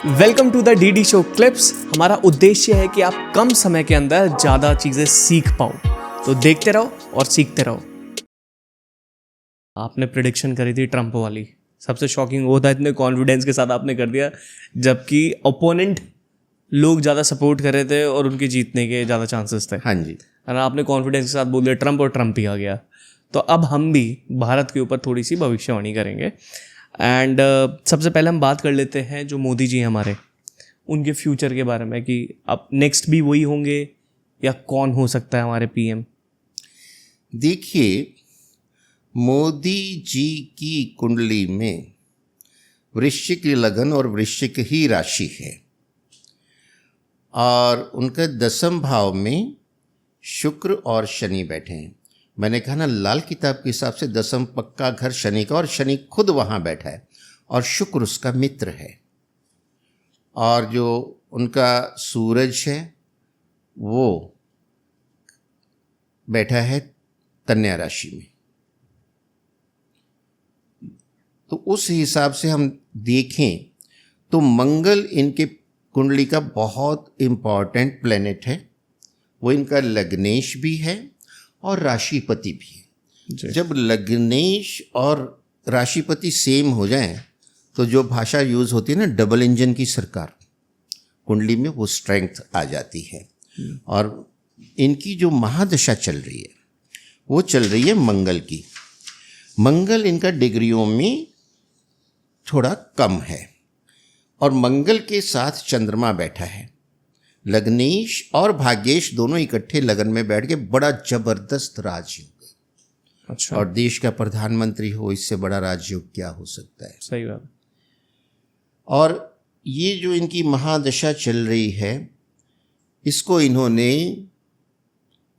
Welcome to the DD show clips. हमारा उद्देश्य है कि आप कम समय के अंदर ज़्यादा चीज़ें सीख पाओ, तो देखते रहो और सीखते रहो। आपने प्रिडिक्शन करी थी ट्रंप वाली, सबसे शॉकिंग वो था, इतने कॉन्फिडेंस के साथ आपने कर दिया, जबकि ओपोनेंट लोग ज़्यादा सपोर्ट कर रहे थे और उनके जीतने के ज़्यादा चांसेस थे। हाँ जी। और आपने कॉन्फिडेंस के साथ बोल दिया ट्रंप, और ट्रंप ही आ गया। तो अब हम भी भारत के ऊपर थोड़ी सी भविष्यवाणी करेंगे। एंड सबसे पहले हम बात कर लेते हैं जो मोदी जी हैं हमारे, उनके फ्यूचर के बारे में, कि अब नेक्स्ट भी वही होंगे या कौन हो सकता है हमारे पीएम। देखिए, मोदी जी की कुंडली में वृश्चिक लगन और वृश्चिक ही राशि है, और उनके 10वें भाव में शुक्र और शनि बैठे हैं। मैंने कहा ना, लाल किताब के हिसाब से 10वां पक्का घर शनि का, और शनि खुद वहाँ बैठा है, और शुक्र उसका मित्र है। और जो उनका सूरज है वो बैठा है कन्या राशि में। तो उस हिसाब से हम देखें तो मंगल इनके कुंडली का बहुत इम्पॉर्टेंट प्लेनेट है। वो इनका लग्नेश भी है और राशिपति भी है। जब लग्नेश और राशिपति सेम हो जाएं तो जो भाषा यूज़ होती है ना, डबल इंजन की सरकार, कुंडली में वो स्ट्रेंथ आ जाती है। और इनकी जो महादशा चल रही है वो चल रही है मंगल की। मंगल इनका डिग्रियों में थोड़ा कम है, और मंगल के साथ चंद्रमा बैठा है। लग्नेश और भाग्येश दोनों इकट्ठे लगन में बैठ के बड़ा जबरदस्त राजयोग। अच्छा। और देश का प्रधानमंत्री हो, इससे बड़ा राजयोग क्या हो सकता है। सही बात। और ये जो इनकी महादशा चल रही है, इसको इन्होंने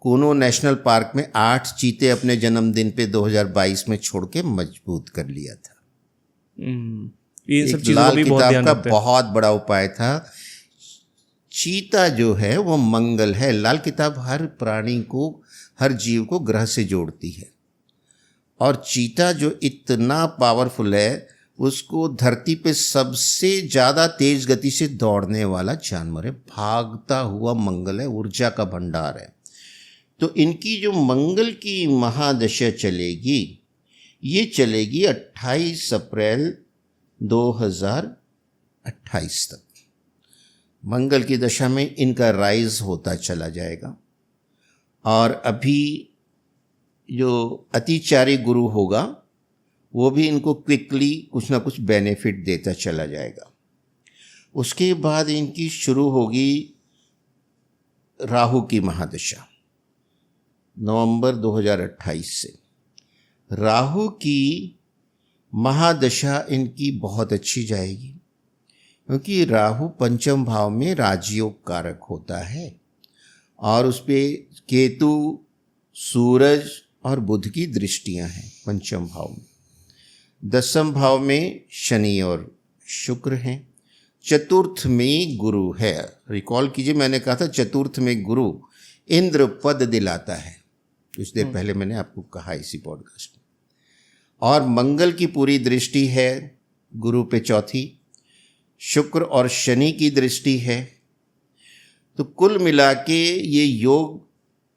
कोनो नेशनल पार्क में 8 चीते अपने जन्मदिन पे 2022 में छोड़ के मजबूत कर लिया था। ये सब एक चीज़ों लाल भी बहुत किताब ध्यान का रखते हैं। बहुत बड़ा उपाय था। चीता जो है वो मंगल है। लाल किताब हर प्राणी को, हर जीव को ग्रह से जोड़ती है, और चीता जो इतना पावरफुल है, उसको धरती पे सबसे ज़्यादा तेज गति से दौड़ने वाला जानवर है। भागता हुआ मंगल है, ऊर्जा का भंडार है। तो इनकी जो मंगल की महादशा चलेगी, ये चलेगी 28 अप्रैल 2028 तक। मंगल की दशा में इनका राइज होता चला जाएगा, और अभी जो अतिचारी गुरु होगा वो भी इनको क्विकली कुछ ना कुछ बेनिफिट देता चला जाएगा। उसके बाद इनकी शुरू होगी राहु की महादशा नवंबर 2028 से। राहु की महादशा इनकी बहुत अच्छी जाएगी, क्योंकि राहु 5वें भाव में राजयोग कारक होता है, और उस पर केतु, सूरज और बुध की दृष्टियां हैं 5वें भाव में। 10वें भाव में शनि और शुक्र हैं। चतुर्थ में गुरु है। रिकॉल कीजिए, मैंने कहा था चतुर्थ में गुरु इंद्र पद दिलाता है, कुछ देर पहले मैंने आपको कहा इसी पॉडकास्ट में। और मंगल की पूरी दृष्टि है गुरु पे, चौथी शुक्र और शनि की दृष्टि है। तो कुल मिला के ये योग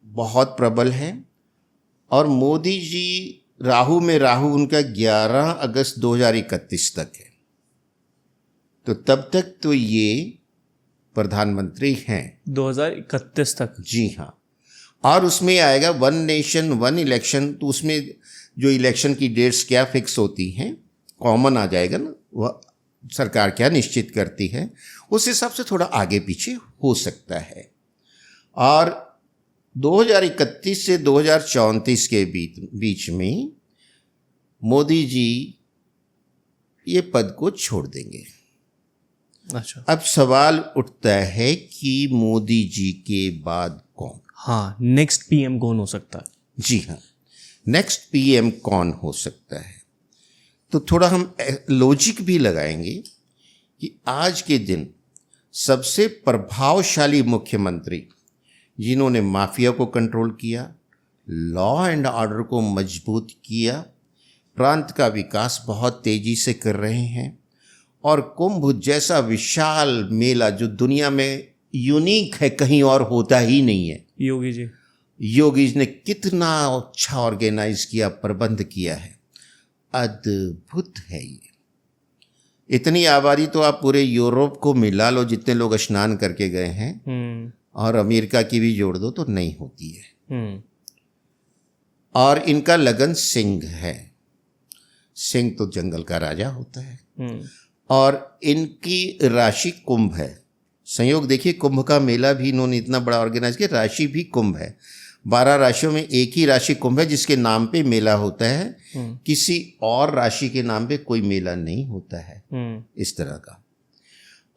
बहुत प्रबल है। और मोदी जी राहु में, राहु उनका 11 अगस्त 2031 तक है, तो तब तक तो ये प्रधानमंत्री हैं 2031 तक। जी हाँ। और उसमें आएगा 1 नेशन 1 इलेक्शन। तो उसमें जो इलेक्शन की डेट्स क्या फिक्स होती हैं, कॉमन आ जाएगा ना, वह सरकार क्या निश्चित करती है, उस हिसाब से थोड़ा आगे पीछे हो सकता है। और 2031 से 2034 के बीच में मोदी जी ये पद को छोड़ देंगे। अच्छा। अब सवाल उठता है कि मोदी जी के बाद कौन? हाँ, नेक्स्ट पीएम कौन हो सकता है? जी हाँ, नेक्स्ट पीएम कौन हो सकता है? तो थोड़ा हम लॉजिक भी लगाएंगे कि आज के दिन सबसे प्रभावशाली मुख्यमंत्री, जिन्होंने माफिया को कंट्रोल किया, लॉ एंड ऑर्डर को मजबूत किया, प्रांत का विकास बहुत तेजी से कर रहे हैं, और कुंभ जैसा विशाल मेला जो दुनिया में यूनिक है, कहीं और होता ही नहीं है। योगी जी, योगी ने कितना अच्छा ऑर्गेनाइज किया, प्रबंध किया है, अद्भुत है ये। इतनी आबादी तो आप पूरे यूरोप को मिला लो, जितने लोग स्नान करके गए हैं, और अमेरिका की भी जोड़ दो तो नहीं होती है। और इनका लगन सिंह है। सिंह तो जंगल का राजा होता है। और इनकी राशि कुंभ है। संयोग देखिए, कुंभ का मेला भी इन्होंने इतना बड़ा ऑर्गेनाइज किया, राशि भी कुंभ है। 12 राशियों में एक ही राशि कुंभ है जिसके नाम पे मेला होता है। किसी और राशि के नाम पे कोई मेला नहीं होता है इस तरह का।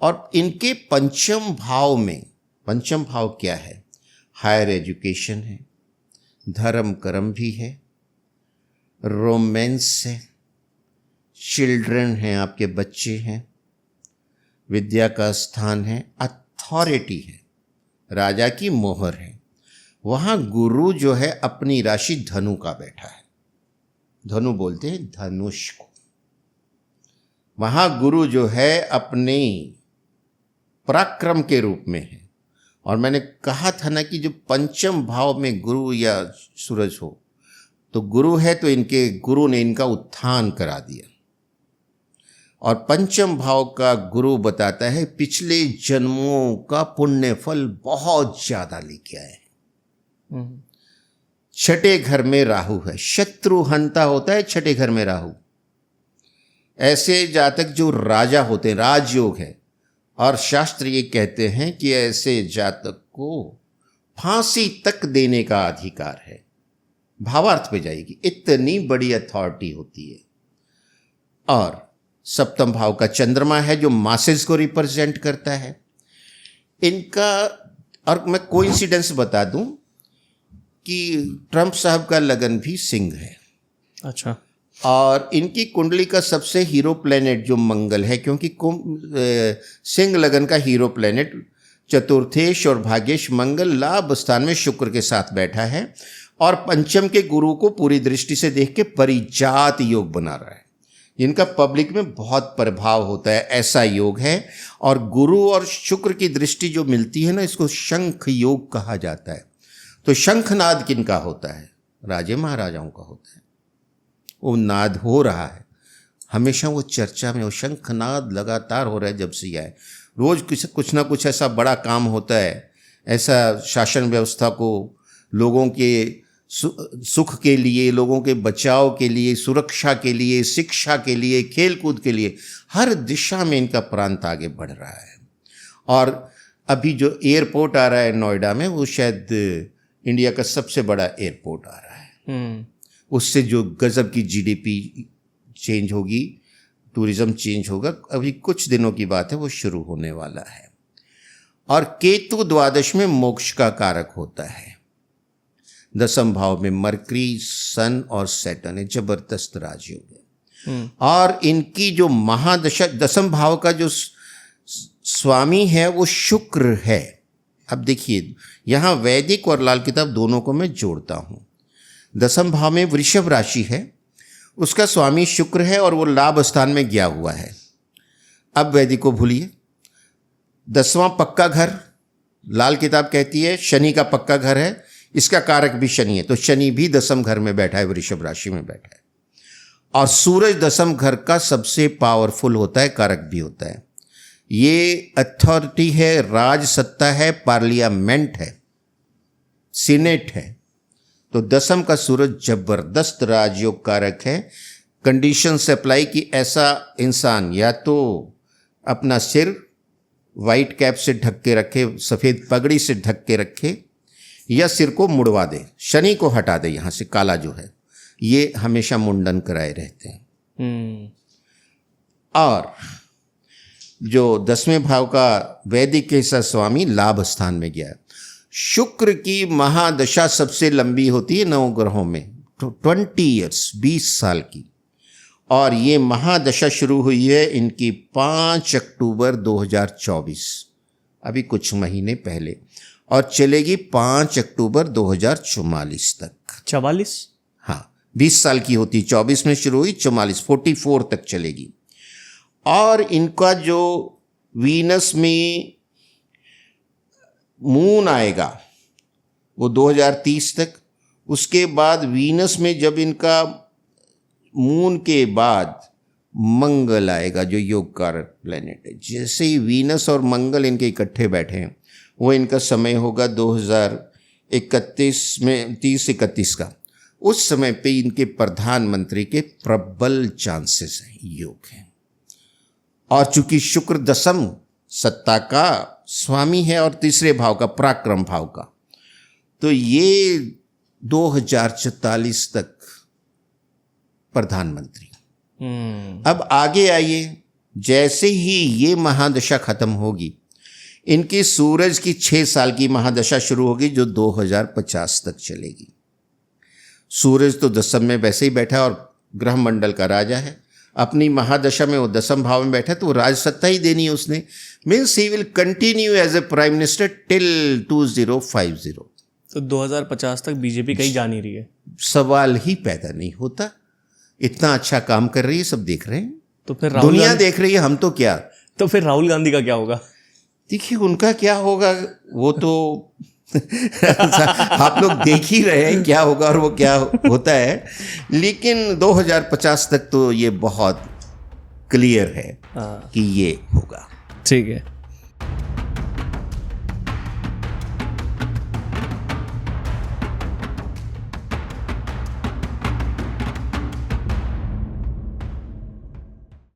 और इनके पंचम भाव में, पंचम भाव क्या है? हायर एजुकेशन है, धर्म कर्म भी है, रोमांस है, चिल्ड्रन हैं, आपके बच्चे हैं, विद्या का स्थान है, अथॉरिटी है, राजा की मोहर है। वहाँ गुरु जो है अपनी राशि धनु का बैठा है। धनु बोलते हैं धनुष को। वहाँ गुरु जो है अपने पराक्रम के रूप में है। और मैंने कहा था ना कि जो पंचम भाव में गुरु या सूरज हो, तो गुरु है तो इनके गुरु ने इनका उत्थान करा दिया। और पंचम भाव का गुरु बताता है पिछले जन्मों का पुण्य फल बहुत ज्यादा लेके आए हैं। छठे घर में राहु है, शत्रु हंता होता है छठे घर में राहु। ऐसे जातक जो राजा होते हैं, राजयोग है। और शास्त्र ये कहते हैं कि ऐसे जातक को फांसी तक देने का अधिकार है। भावार्थ पे जाएगी, इतनी बड़ी अथॉरिटी होती है। और सप्तम भाव का चंद्रमा है जो मासेस को रिप्रेजेंट करता है इनका। और मैं कोइंसिडेंस बता दूं कि ट्रंप साहब का लगन भी सिंह है। अच्छा। और इनकी कुंडली का सबसे हीरो प्लेनेट जो मंगल है, क्योंकि सिंह लगन का हीरो प्लेनेट चतुर्थेश और भाग्येश मंगल लाभ स्थान में शुक्र के साथ बैठा है। और पंचम के गुरु को पूरी दृष्टि से देख के परिजात योग बना रहा है। इनका पब्लिक में बहुत प्रभाव होता है, ऐसा योग है। और गुरु और शुक्र की दृष्टि जो मिलती है ना, इसको शंख योग कहा जाता है। तो शंखनाद किनका होता है? राजे महाराजाओं का होता है। वो नाद हो रहा है, हमेशा वो चर्चा में, वो शंखनाद लगातार हो रहा है जब से आए। रोज कुछ ना कुछ ऐसा बड़ा काम होता है, ऐसा शासन व्यवस्था को लोगों के सुख के लिए, लोगों के बचाव के लिए, सुरक्षा के लिए, शिक्षा के लिए, खेल कूद के लिए, हर दिशा में इनका प्रांत आगे बढ़ रहा है। और अभी जो एयरपोर्ट आ रहा है नोएडा में, वो शायद इंडिया का सबसे बड़ा एयरपोर्ट आ रहा है। उससे जो गजब की जीडीपी चेंज होगी, टूरिज्म चेंज होगा। अभी कुछ दिनों की बात है, वो शुरू होने वाला है। और केतु द्वादश में मोक्ष का कारक होता है। दसम भाव में मरकरी, सन और सैटर्न है, जबरदस्त राजयोग है। और इनकी जो महादशा, दसम भाव का जो स्वामी है वो शुक्र है। अब देखिए, यहाँ वैदिक और लाल किताब दोनों को मैं जोड़ता हूँ। दसम भाव में वृषभ राशि है, उसका स्वामी शुक्र है और वो लाभ स्थान में गया हुआ है। अब वैदिक को भूलिए। 10वां पक्का घर, लाल किताब कहती है शनि का पक्का घर है, इसका कारक भी शनि है, तो शनि भी दसम घर में बैठा है, वृषभ राशि में बैठा है। और सूरज दसम घर का सबसे पावरफुल होता है, कारक भी होता है। ये अथॉरिटी है, राज सत्ता है, पार्लियामेंट है, सीनेट है। तो दसम का सूरज जबरदस्त राजयोग कारक है। कंडीशन से अप्लाई कि ऐसा इंसान या तो अपना सिर वाइट कैप से ढक के रखे, सफ़ेद पगड़ी से ढक के रखे, या सिर को मुड़वा दे, शनि को हटा दे यहाँ से, काला जो है, ये हमेशा मुंडन कराए रहते हैं। और जो 10वें भाव का वैदिक के हिस्सा स्वामी लाभ स्थान में गया। शुक्र की महादशा सबसे लंबी होती है 9 ग्रहों में, 20 ईयर्स, 20 साल की। और ये महादशा शुरू हुई है इनकी 5 अक्टूबर 2024, अभी कुछ महीने पहले, और चलेगी 5 अक्टूबर 2044 तक। 44? हाँ, 20 साल की होती, 24 में शुरू हुई, 44 तक चलेगी। और इनका जो वीनस में मून आएगा वो 2030 तक, उसके बाद वीनस में जब इनका मून के बाद मंगल आएगा जो योग कारक प्लेनेट है। जैसे ही वीनस और मंगल इनके इकट्ठे बैठे हैं, वो इनका समय होगा 2031 में 30-31 का। उस समय पे इनके प्रधानमंत्री के प्रबल चांसेस हैं, योग हैं। और चूंकि शुक्र दशम सत्ता का स्वामी है और तीसरे भाव का, पराक्रम भाव का, तो ये 2044 तक प्रधानमंत्री। अब आगे आइए, जैसे ही ये महादशा खत्म होगी, इनकी सूरज की 6 साल की महादशा शुरू होगी जो 2050 तक चलेगी। सूरज तो दशम में वैसे ही बैठा और ग्रह मंडल का राजा है, अपनी महादशा में वो दशम भाव में बैठा, तो वो राज सत्ता ही देनी है उसने। Means he will continue as a prime minister till 2050। तो 2050 तक बीजेपी कहीं जा नहीं रही है। सवाल ही पैदा नहीं होता। इतना अच्छा काम कर रही है, सब देख रहे हैं, तो फिर दुनिया देख रही है, हम तो क्या। तो फिर राहुल गांधी का क्या होगा? देखिए उनका क्या होगा वो तो आप लोग देख ही रहे हैं क्या होगा और वो क्या होता है। लेकिन 2050 तक तो ये बहुत क्लियर है कि ये होगा। ठीक है।